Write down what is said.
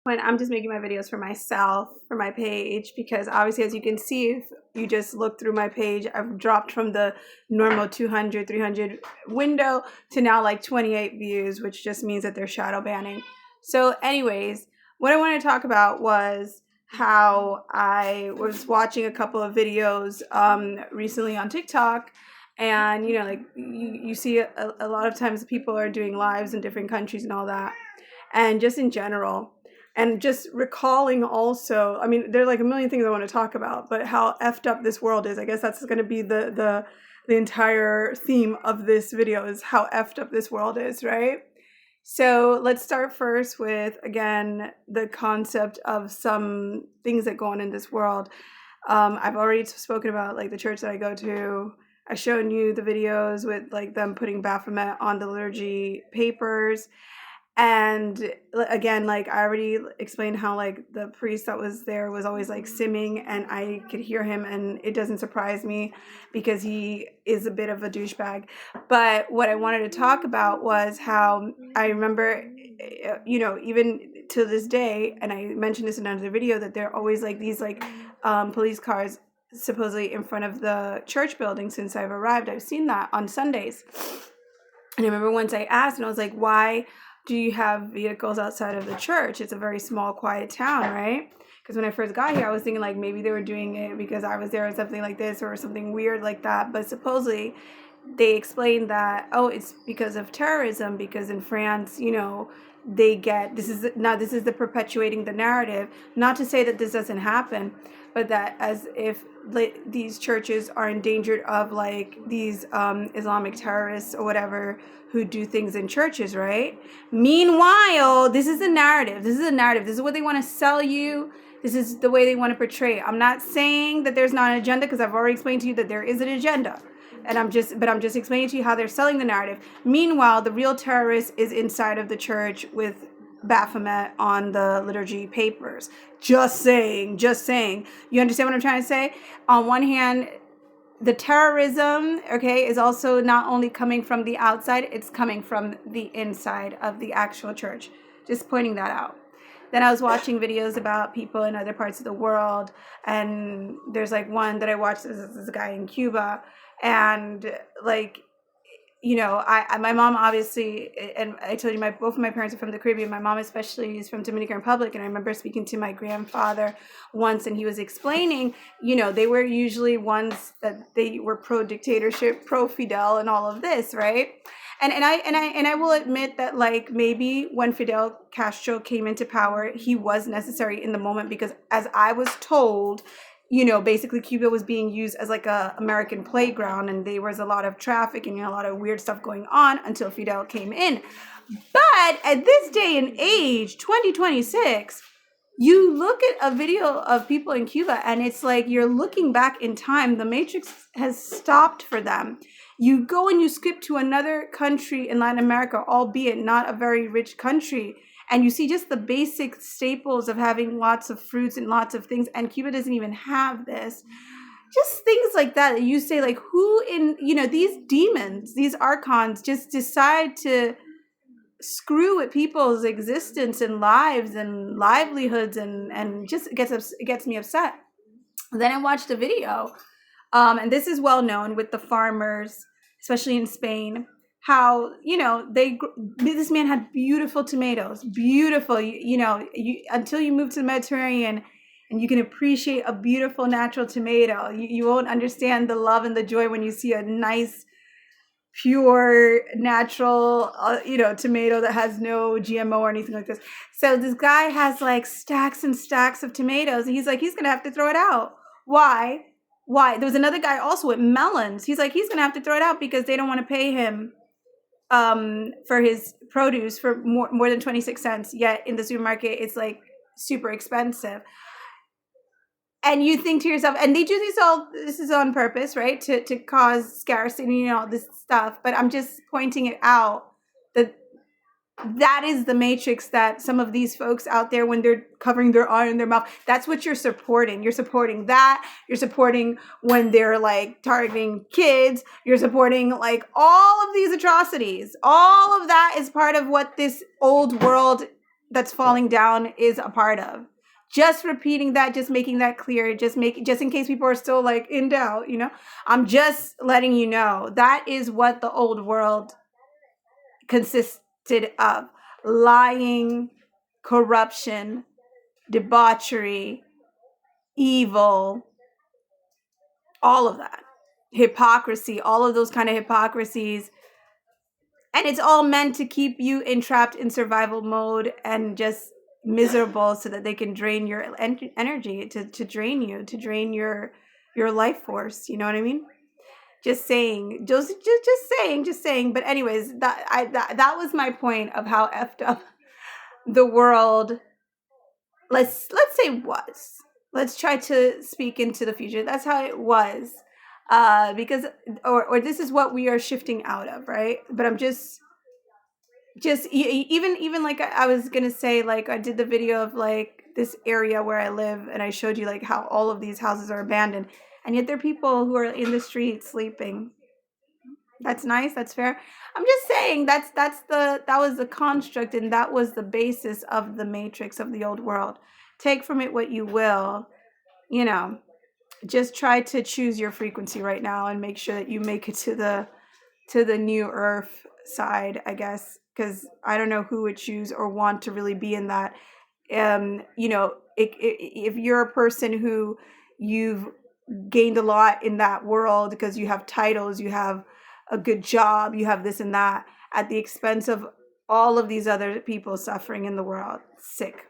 When I'm just making my videos for myself, for my page, because obviously, as you can see, if you just look through my page, I've dropped from the normal 200, 300 window to now like 28 views, which just means that they're shadow banning. So anyways, what I wanted to talk about was how I was watching a couple of videos recently on TikTok. And, like you see a lot of times people are doing lives in different countries and all that. And just in general, and just recalling also, I mean, there are like a million things I want to talk about, but how effed up this world is. I guess that's going to be the entire theme of this video, is how effed up this world is, right? So let's start first with, again, the concept of some things that go on in this world. I've already spoken about like the church that I go to. I've shown you the videos with like them putting Baphomet on the liturgy papers. And again, like I already explained how like the priest that was there was always like simming, and I could hear him, and it doesn't surprise me because he is a bit of a douchebag. But what I wanted to talk about was how I remember, even to this day, and I mentioned this in another video, that there are always like these like police cars supposedly in front of the church building since I've arrived. I've seen that on Sundays. And I remember once I asked, and I was like, why do you have vehicles outside of the church? It's a very small, quiet town, right? Because when I first got here, I was thinking like maybe they were doing it because I was there or something like this or something weird like that. But supposedly they explained that, oh, it's because of terrorism, because in France, they get, this is the perpetuating the narrative. Not to say that this doesn't happen, but that as if these churches are endangered of like these Islamic terrorists or whatever who do things in churches, right? Meanwhile, this is a narrative. This is what they want to sell you. This is the way they want to portray it. I'm not saying that there's not an agenda, because I've already explained to you that there is an agenda. And I'm just explaining to you how they're selling the narrative. Meanwhile, the real terrorist is inside of the church with Baphomet on the liturgy papers. Just saying. You understand what I'm trying to say? On one hand, the terrorism, okay, is also not only coming from the outside, it's coming from the inside of the actual church. Just pointing that out. Then I was watching videos about people in other parts of the world, and there's like one that I watched, this guy in Cuba, and like, my mom obviously, and I told you both of my parents are from the Caribbean. My mom especially is from Dominican Republic, and I remember speaking to my grandfather once, and he was explaining, they were usually ones that they were pro-dictatorship, pro-Fidel, and all of this, right? And I will admit that like maybe when Fidel Castro came into power, he was necessary in the moment, because as I was told, basically Cuba was being used as like a American playground, and there was a lot of trafficking and a lot of weird stuff going on until Fidel came in. But at this day and age, 2026, you look at a video of people in Cuba and it's like you're looking back in time. The Matrix has stopped for them. You go and you skip to another country in Latin America, albeit not a very rich country, and you see just the basic staples of having lots of fruits and lots of things, and Cuba doesn't even have this. Just things like that you say, like, who in, these demons, these archons just decide to screw with people's existence and lives and livelihoods, and just gets me upset. Then I watched a video, and this is well known with the farmers, especially in Spain, how this man had beautiful tomatoes, beautiful, until you move to the Mediterranean and you can appreciate a beautiful natural tomato. You won't understand the love and the joy when you see a nice, pure, natural, tomato that has no GMO or anything like this. So this guy has like stacks and stacks of tomatoes, and he's like, he's gonna have to throw it out. Why? There was another guy also with melons. He's like, he's gonna have to throw it out because they don't want to pay him for his produce for more than 26 cents. Yet in the supermarket, it's like super expensive. And you think to yourself, and they do this is on purpose, right? To cause scarcity and all this stuff. But I'm just pointing it out that is the matrix that some of these folks out there, when they're covering their eye and their mouth, that's what you're supporting. You're supporting that. You're supporting when they're like targeting kids. You're supporting like all of these atrocities. All of that is part of what this old world that's falling down is a part of. Just repeating that, just making that clear, just in case people are still like in doubt, I'm just letting you know that is what the old world consisted of: lying, corruption, debauchery, evil, all of that, hypocrisy, all of those kind of hypocrisies. And it's all meant to keep you entrapped in survival mode and just miserable, so that they can drain your energy, to drain you, to drain your life force. You know what I mean? Just saying, just saying. But anyways, that was my point of how effed up the world, let's say, was. Let's try to speak into the future. That's how it was. Because or this is what we are shifting out of, right? But I'm just even like I was gonna say, like, I did the video of like this area where I live, and I showed you like how all of these houses are abandoned, and yet there are people who are in the street sleeping. That's nice, that's fair. I'm just saying that was the construct, and that was the basis of the matrix of the old world. Take from it what you will, you know. Just try to choose your frequency right now and make sure that you make it to the new earth side, I guess, because I don't know who would choose or want to really be in that. If you're a person who you've gained a lot in that world because you have titles, you have a good job, you have this and that, at the expense of all of these other people suffering in the world, sick.